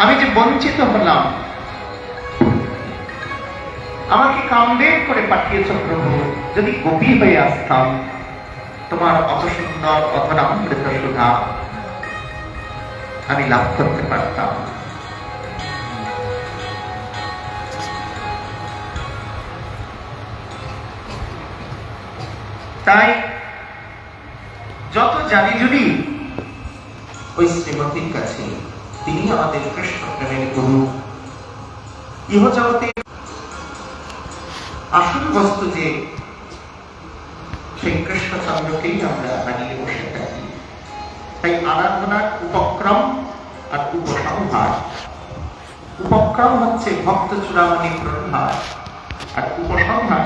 আমি যে বঞ্চিত হলাম, আমাকে কামড়ে করে পাঠিয়েছ প্রভু। যদি গোপী হয়ে আসতাম, তোমার অত সুন্দর অধরামৃত সুধা আমি লাভ করতে পারতাম। তাই যত জানি যদি ওই শ্রীমতীর কাছে, তিনি আমাদের কৃষ্ণ প্রেমের গুরু। ইহজগতে আসল বস্তু যে সেই কৃষ্ণচন্দ্রকেই আমরা হারিয়ে বসে থাকি। তাই আরাধনার উপক্রম আর উপসংহার। উপক্রম হচ্ছে ভক্ত চূড়ামণি প্রহার, আর উপসংহার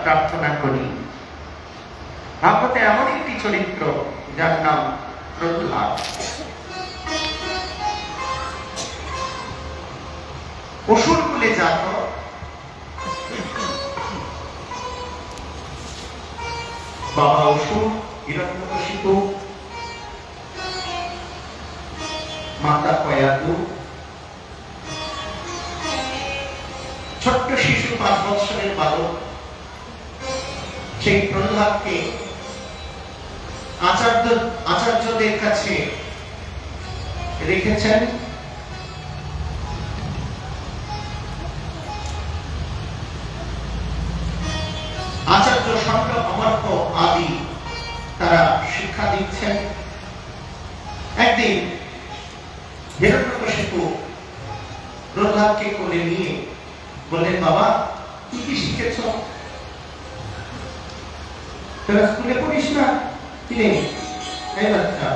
প্রার্থনা করি। ভাগবতে এমন একটি চরিত্র যার নাম প্রহ্লাদ। অসুর কুলে জাত, বাবা অসুর হিরণ্যকশিপু, মাতা কয়াদু। ছোট্ট শিশু 5 বৎসরের বালক সেই প্রহ্লাদকে আচার্যদের কাছে রেখেছেন। আচার্য শঙ্খ অমর্ক আদি তারা শিক্ষা দিচ্ছেন। একদিন হিরণ্যকশিপু প্রহ্লাদকে কোলে নিয়ে বললেন, বাবা কি কি শিখেছ? তোরা স্কুলে পড়িস না? বাচ্চা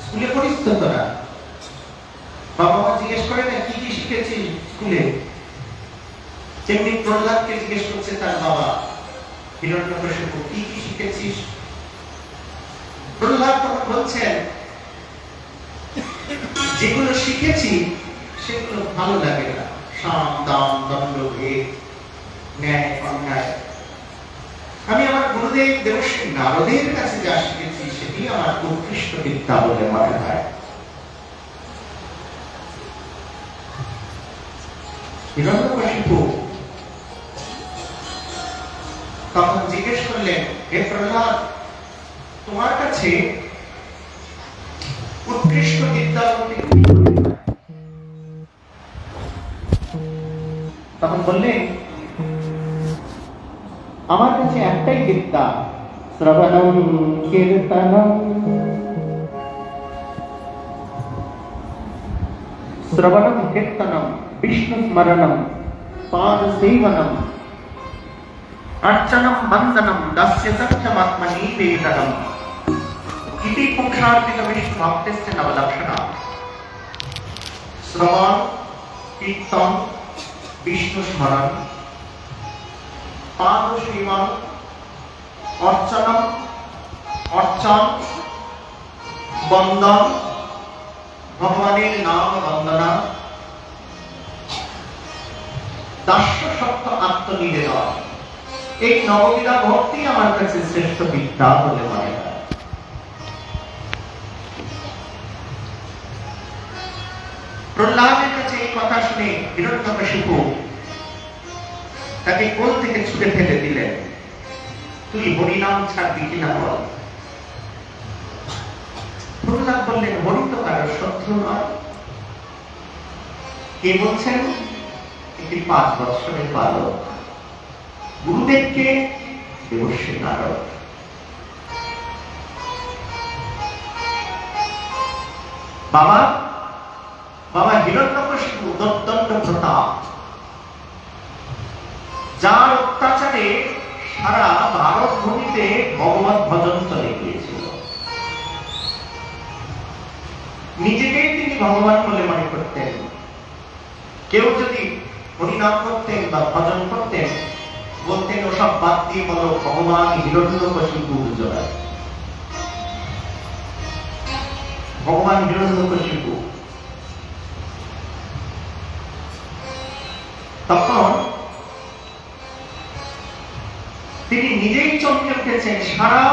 স্কুলে পড়িস তো তোরা? বাবা মা জিজ্ঞেস করে না কি কি শিখেছিস স্কুলে? তেমনি প্রহ্লাদকে জিজ্ঞেস করছে তার বাবা হিরণ্যকশিপু, কি কি শিখেছিস? প্রহ্লাদ তখন বলছেন, যেগুলো শিখেছি সেগুলো ভালো লাগে না। সাম দাম দণ্ড ভেদ, ন্যায় অন্যায়। আমি আমার গুরুদেব দেবশ্রী নারদের কাছে যা শিখেছি সেটি আমার উৎকৃষ্ট বিদ্যা বলে মনে হয়। হিরণ্যকশিপু তখন জিজ্ঞেস করলেন, হে প্রহ্লাদ, তোমার কাছে উৎকৃষ্ট বিদ্যা বলতে কি? তখন বললেন, আমার কাছে একটাই বিদ্যা, শ্রবণম কীর্তনম। শ্রবণম কীর্তনম বিষ্ণু স্মরণম পাদ সেবনম अर्चनम बंदनम दास्य सत्यमात्मनि वेदनम इति पुरुषार्थिक विष्णु भक्तस्य नवलक्षणा। श्रवण, कीर्तन, विष्णु स्मरण, पाद सेवन, अर्चनम अर्चन, बंदन भगवानेर नाम वंदना, दास्य सत्य आत्मनिवेदन। এই নববিধা ভক্তি আমার কাছে শ্রেষ্ঠ বিদ্যা বলে মনে হয়। প্রহ্লাদের কাছে এই কথা শুনে হিরণ্যকশিপু তাকে কোল থেকে ছুঁড়ে ফেলে দিলেন। তুই হরিনাম ছাড়বি কিনা বল। প্রহ্লাদ বললেন, হরি তো কারো শত্রু নয়। কে বলছেন? একটি 5 বৎসরের বালক। গুরুদেবকে দেবশ্রী নারদ। বাবা বাবা হিরণ্যকশিপু দণ্ড প্রতাপ, যার অত্যাচারে সারা ভারত ভূমিতে ভগবত ভজন চলে গিয়েছিল। নিজেকেই তিনি ভগবান বলে মনে করতেন। কেউ যদি হরিনাম করতেন বা ভজন করতেন, বলতেন ওসব বাদ দিয়ে বলো ভগবান হিরণ্যকশিপুর জয়। ভগবান হিরণ্যকশিপু তখন তিনি নিজেই চমকে উঠেছেন। সারা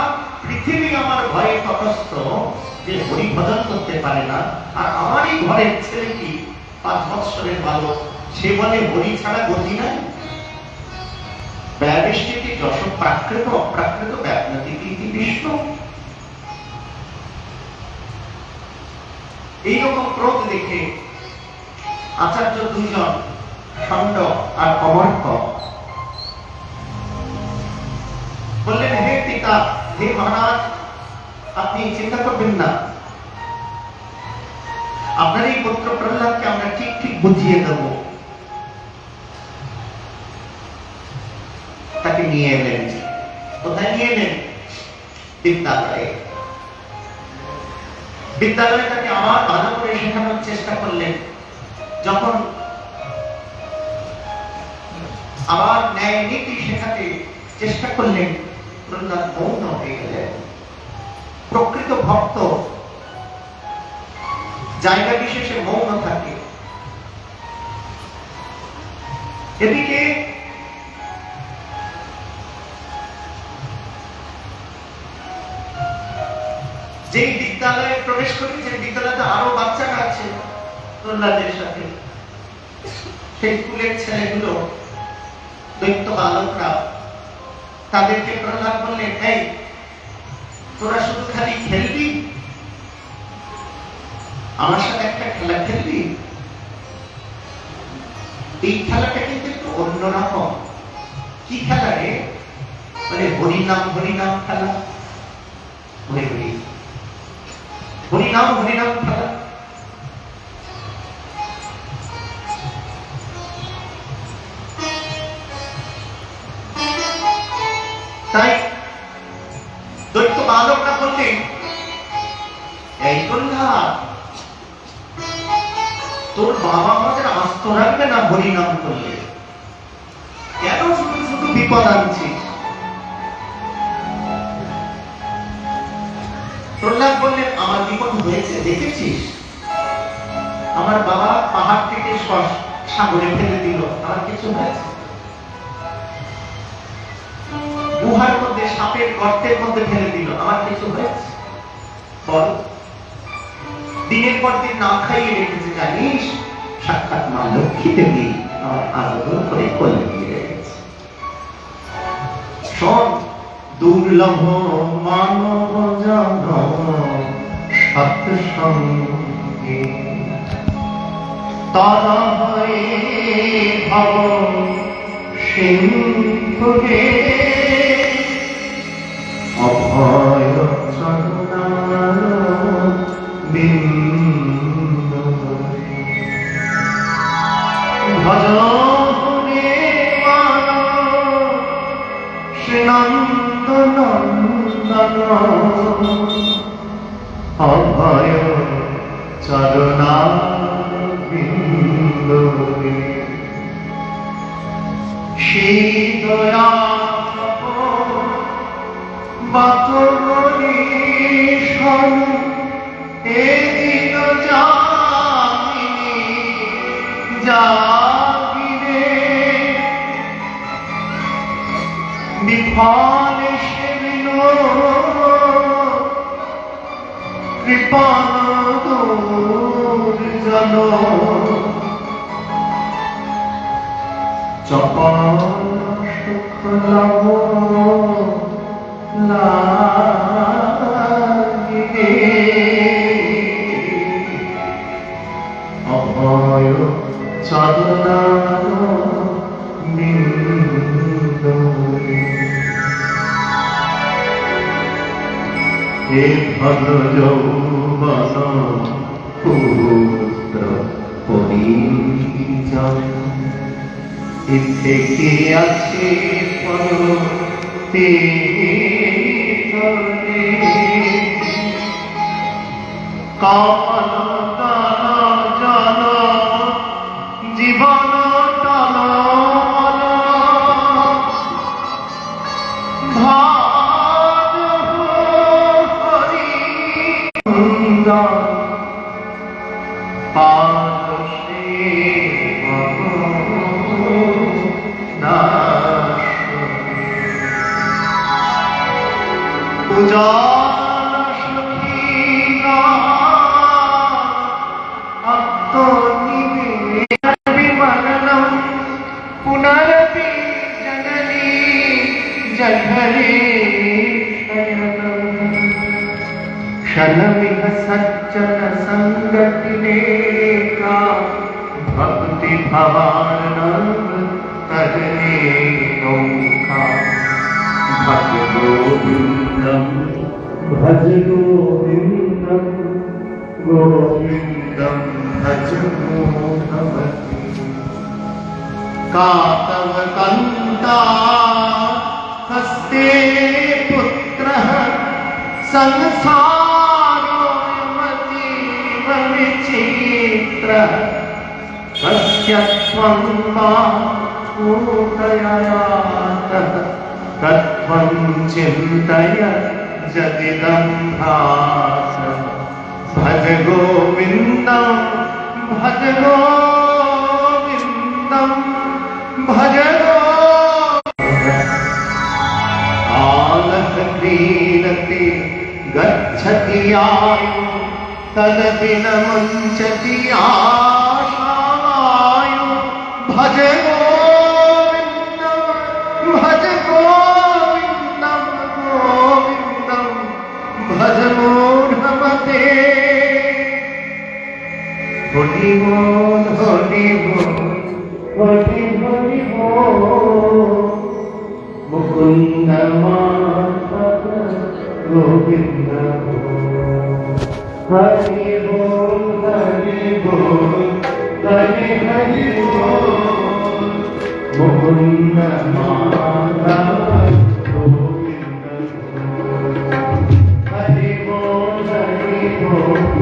পৃথিবী পৃথিবী আমার ভয়ে তটস্থ, যে হরি ভজন করতে পারে না। আর আমারই ঘরের ছেলেটি 5 বৎসরের বালক, সে বলে হরি ছাড়া গতি নাই। ব্যবষ্টিতি যশ প্রাকৃত অপ্রাকৃত ব্যাপ্নতিতি বিষ্ণু। এইরকম ক্রোধ দেখে আচার্য দুইজন, ষণ্ড আর অমর্ক, বললেন, হে পিতা, হে মহারাজ, আপনি চিন্তা করবেন না, আপনার এই পুত্র প্রহ্লাদকে আমরা ঠিক ঠিক বুঝিয়ে দেব। তাকে নিয়ে এলেন। কোথায় নিয়ে এলেন? বিদ্যালয়ে। বিদ্যালয়ে তাকে আবার ভালো করে শেখানোর চেষ্টা করলেন। যখন আবার ন্যায় নীতি শেখাতে চেষ্টা করলেন, প্রহ্লাদ মৌন হয়ে গেলেন। প্রকৃত ভক্ত জায়গা বিশেষে মৌন থাকে। এদিকে যে বিদ্যালয়ে প্রবেশ করেছে, বিদ্যালয়তে আরো বাচ্চারা আছে প্রহ্লাদের সাথে। সেই স্কুলের ছেলেগুলো, দৈত্য বালকরা, তাদেরকে প্রহ্লাদ বললেন, এই তোরা শুধু খালি খেলবি, আমার সাথে একটা খেলা খেলবি। এই খেলাটা কিন্তু একটু অন্যরকম। কি খেলা রে? মানে হরিনাম হরিনাম খেলা। হরিনাম হরিনাম খেলা। তাই দৈত্য বালকরা বললেন, এই প্রহ্লাদ, তোর বাবা আমাদের আস্ত রাখবে না হরিনাম করলে, কেন শুধু শুধু বিপদ আনছিস? প্রহ্লাদ বললেন, আমার বিপদ হয়েছে দেখেছিস? আমার বাবা পাহাড় থেকে সাগরে ফেলে দিল, আমার কিছু হয়েছে? গুহার মধ্যে সাপের গর্তের মধ্যে ফেলে দিল, আমার কিছু হয়েছে? বল। দিনের পর দিন না খাইয়ে রেখেছে, জানিস? সাক্ষাৎ মা লক্ষ্মী দেবী আমার আদর করে কোলে নিয়ে রেখেছে। শোন, দুর্লভ মানব জন্ম সৎসঙ্গে, তারা হয়ে ভব সিন্ধুকে, অভয় চরণার বিন্দু ভজনে মান শ্রীনন্দ নন্দন, অভয় চরণার বিন্দু শীতয়া বাতরি সন এদিন জামিনী জাগিরে, বিফল সেবিল কৃপণ দুর্জন, চপল শুক্লভ লাগিরে, অভয় চরণার বিন্দু। হে ভদ্র যৌবন পুত্র পরিজন, থেকে আছে পরতে কাল কাল জন জীবন টাল ভাজ হরি পাদ পূজা क्षणमिह सज्जन संगति का भक्ति भवानंद करने का भज गोविंदम गोविंदम भज मोहमती कातव कंता हस्ते पुत्रः संसारोऽयमतीव विचित्रः कस्य त्वं मां पूतयातः तत्त्वं चिन्तय जदिदं भासः भज गोविन्दं भज गोविन्दं भज आलः क्रीडति गच्छति आयु तददिनमुञ्चति आशायु भज गोविन्दं गोविन्दं भज मूढमते हरि बोल हरि बोल हरि हरि बोल मुकुंद माधव गोविंद हरि बोल हरि बोल हरि हरि बोल मुकुंद माधव गोविंद हरि बोल हरि बोल